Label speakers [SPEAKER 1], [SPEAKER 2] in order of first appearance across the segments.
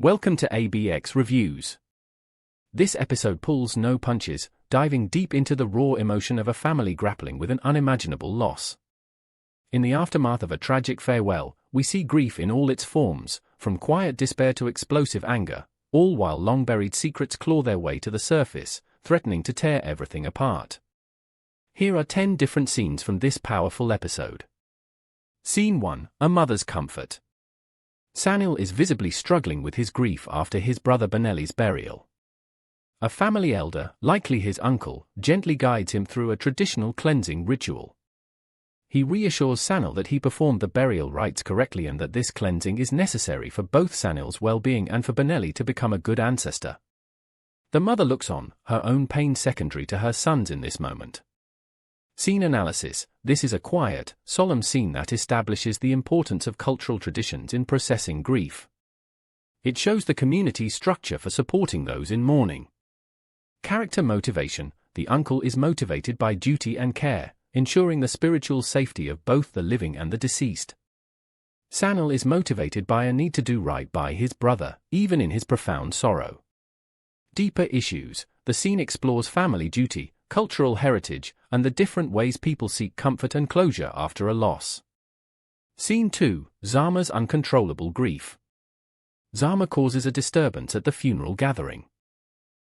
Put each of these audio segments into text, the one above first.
[SPEAKER 1] Welcome to ABX Reviews. This episode pulls no punches, diving deep into the raw emotion of a family grappling with an unimaginable loss. In the aftermath of a tragic farewell, we see grief in all its forms, from quiet despair to explosive anger, all while long-buried secrets claw their way to the surface, threatening to tear everything apart. Here are 10 different scenes from this powerful episode. Scene 1: A Mother's Comfort. Sanil is visibly struggling with his grief after his brother Benelli's burial. A family elder, likely his uncle, gently guides him through a traditional cleansing ritual. He reassures Sanil that he performed the burial rites correctly and that this cleansing is necessary for both Sanil's well-being and for Benelli to become a good ancestor. The mother looks on, her own pain secondary to her son's in this moment. Scene analysis. This is a quiet, solemn scene that establishes the importance of cultural traditions in processing grief. It shows the community's structure for supporting those in mourning. Character motivation. The uncle is motivated by duty and care, ensuring the spiritual safety of both the living and the deceased. Sanil is motivated by a need to do right by his brother, even in his profound sorrow. Deeper issues. The scene explores family duty, cultural heritage, and the different ways people seek comfort and closure after a loss. Scene 2: Zama's uncontrollable grief. Zama causes a disturbance at the funeral gathering.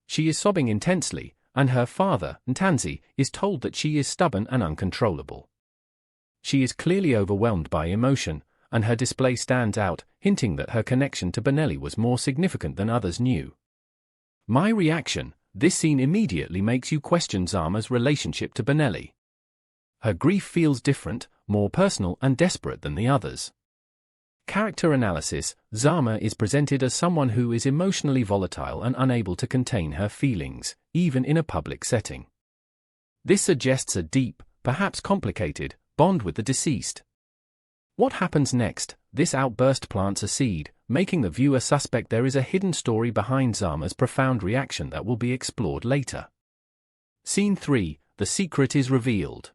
[SPEAKER 1] She is sobbing intensely, and her father, Ntanzi, is told that she is stubborn and uncontrollable. She is clearly overwhelmed by emotion, and her display stands out, hinting that her connection to Benelli was more significant than others knew. My reaction: this scene immediately makes you question Zama's relationship to Benelli. Her grief feels different, more personal and desperate than the others. Character analysis. Zama is presented as someone who is emotionally volatile and unable to contain her feelings, even in a public setting. This suggests a deep, perhaps complicated, bond with the deceased. What happens next? This outburst plants a seed, making the viewer suspect there is a hidden story behind Zama's profound reaction that will be explored later. Scene 3: The secret is revealed.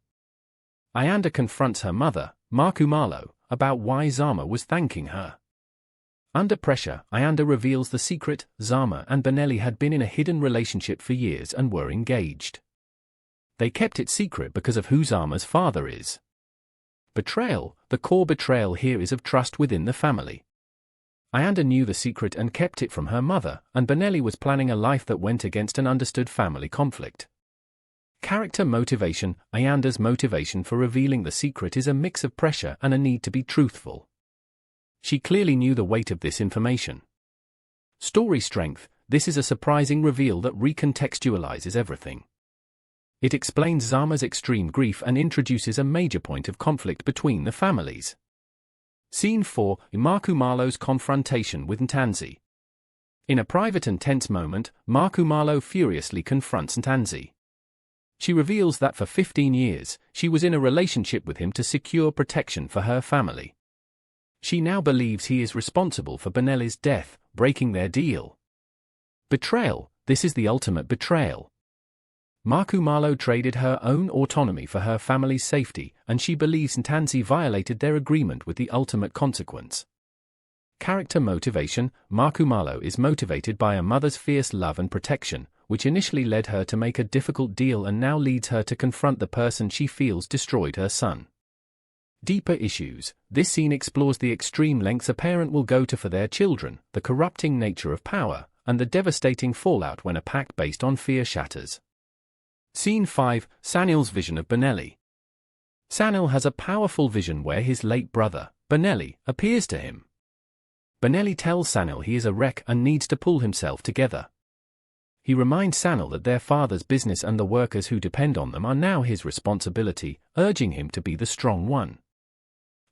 [SPEAKER 1] Ayanda confronts her mother, Makumalo, about why Zama was thanking her. Under pressure, Ayanda reveals the secret: Zama and Benelli had been in a hidden relationship for years and were engaged. They kept it secret because of who Zama's father is. Betrayal. The core betrayal here is of trust within the family. Ayanda knew the secret and kept it from her mother, and Benelli was planning a life that went against an understood family conflict. Character motivation. Ayanda's motivation for revealing the secret is a mix of pressure and a need to be truthful. She clearly knew the weight of this information. Story strength. This is a surprising reveal that recontextualizes everything. It explains Zama's extreme grief and introduces a major point of conflict between the families. Scene 4: Makumalo's confrontation with Ntanzi. In a private and tense moment, Makumalo furiously confronts Ntanzi. She reveals that for 15 years, she was in a relationship with him to secure protection for her family. She now believes he is responsible for Benelli's death, breaking their deal. Betrayal. This is the ultimate betrayal. Makumalo traded her own autonomy for her family's safety, and she believes Ntanzi violated their agreement with the ultimate consequence. Character motivation. Makumalo is motivated by a mother's fierce love and protection, which initially led her to make a difficult deal and now leads her to confront the person she feels destroyed her son. Deeper issues. This scene explores the extreme lengths a parent will go to for their children, the corrupting nature of power, and the devastating fallout when a pact based on fear shatters. Scene 5: Sanil's vision of Benelli. Sanil has a powerful vision where his late brother, Benelli, appears to him. Benelli tells Sanil he is a wreck and needs to pull himself together. He reminds Sanil that their father's business and the workers who depend on them are now his responsibility, urging him to be the strong one.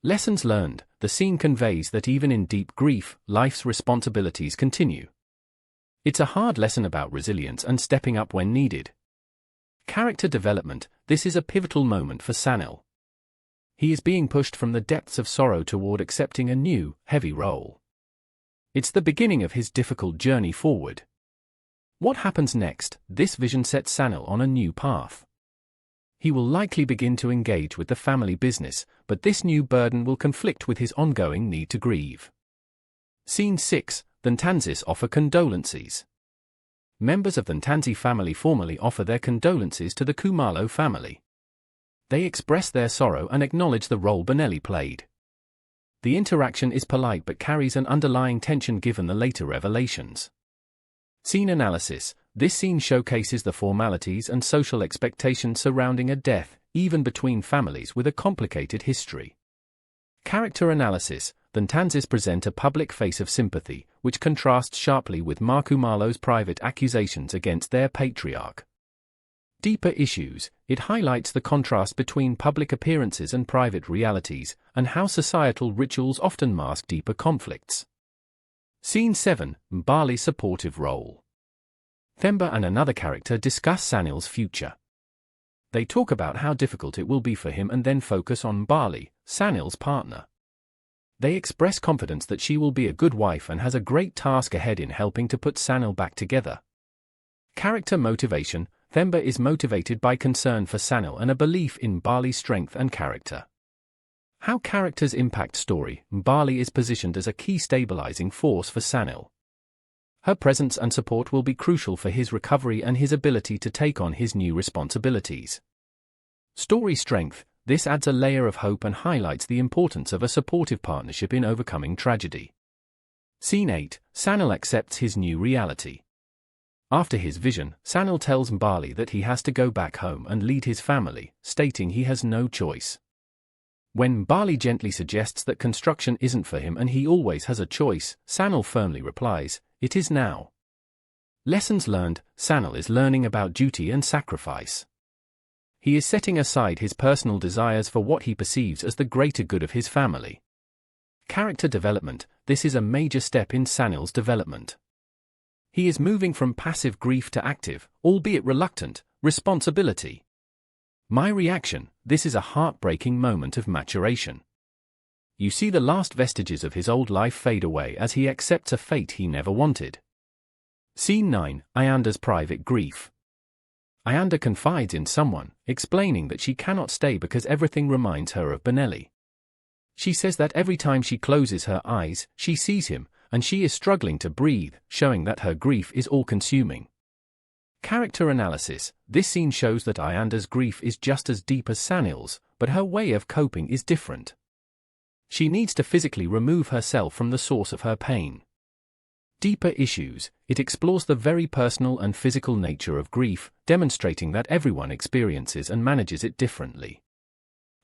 [SPEAKER 1] Lessons learned. The scene conveys that even in deep grief, life's responsibilities continue. It's a hard lesson about resilience and stepping up when needed. Character development. This is a pivotal moment for Sanil. He is being pushed from the depths of sorrow toward accepting a new, heavy role. It's the beginning of his difficult journey forward. What happens next? This vision sets Sanil on a new path. He will likely begin to engage with the family business, but this new burden will conflict with his ongoing need to grieve. Scene 6: the Ntanzis offer condolences. Members of the Ntanzi family formally offer their condolences to the Khumalo family. They express their sorrow and acknowledge the role Benelli played. The interaction is polite but carries an underlying tension given the later revelations. Scene analysis. This scene showcases the formalities and social expectations surrounding a death, even between families with a complicated history. Character analysis. The Ntanzis present a public face of sympathy, which contrasts sharply with Ma Khumalo's private accusations against their patriarch. Deeper issues. It highlights the contrast between public appearances and private realities, and how societal rituals often mask deeper conflicts. Scene 7. Mbali's supportive role. Themba and another character discuss Sanil's future. They talk about how difficult it will be for him and then focus on Mbali, Sanil's partner. They express confidence that she will be a good wife and has a great task ahead in helping to put Sanil back together. Character motivation. Themba is motivated by concern for Sanil and a belief in Mbali's strength and character. How characters impact story. Mbali is positioned as a key stabilizing force for Sanil. Her presence and support will be crucial for his recovery and his ability to take on his new responsibilities. Story strength. This adds a layer of hope and highlights the importance of a supportive partnership in overcoming tragedy. Scene 8. Sanil accepts his new reality. After his vision, Sanil tells Mbali that he has to go back home and lead his family, stating he has no choice. When Mbali gently suggests that construction isn't for him and he always has a choice, Sanil firmly replies, "It is now." Lessons learned. Sanil is learning about duty and sacrifice. He is setting aside his personal desires for what he perceives as the greater good of his family. Character development. This is a major step in Sanil's development. He is moving from passive grief to active, albeit reluctant, responsibility. My reaction. This is a heartbreaking moment of maturation. You see the last vestiges of his old life fade away as he accepts a fate he never wanted. Scene 9. Ayanda's private grief. Ayanda confides in someone, explaining that she cannot stay because everything reminds her of Benelli. She says that every time she closes her eyes, she sees him, and she is struggling to breathe, showing that her grief is all-consuming. Character analysis. This scene shows that Ayanda's grief is just as deep as Sanil's, but her way of coping is different. She needs to physically remove herself from the source of her pain. Deeper issues. It explores the very personal and physical nature of grief, demonstrating that everyone experiences and manages it differently.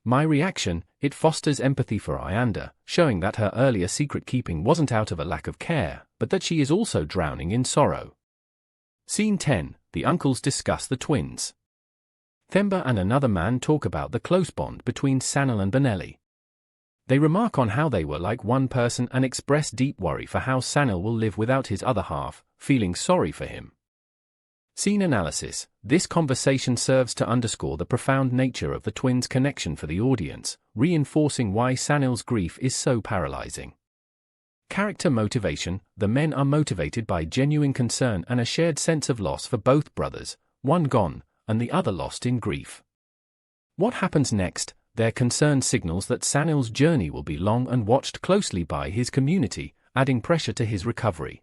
[SPEAKER 1] My reaction. It fosters empathy for Ayanda, showing that her earlier secret-keeping wasn't out of a lack of care, but that she is also drowning in sorrow. Scene 10. The uncles discuss the twins. Themba and another man talk about the close bond between Sanil and Benelli. They remark on how they were like one person and express deep worry for how Sanil will live without his other half, feeling sorry for him. Scene analysis. This conversation serves to underscore the profound nature of the twins' connection for the audience, reinforcing why Sanil's grief is so paralyzing. Character motivation. The men are motivated by genuine concern and a shared sense of loss for both brothers, one gone, and the other lost in grief. What happens next? Their concern signals that Sanil's journey will be long and watched closely by his community, adding pressure to his recovery.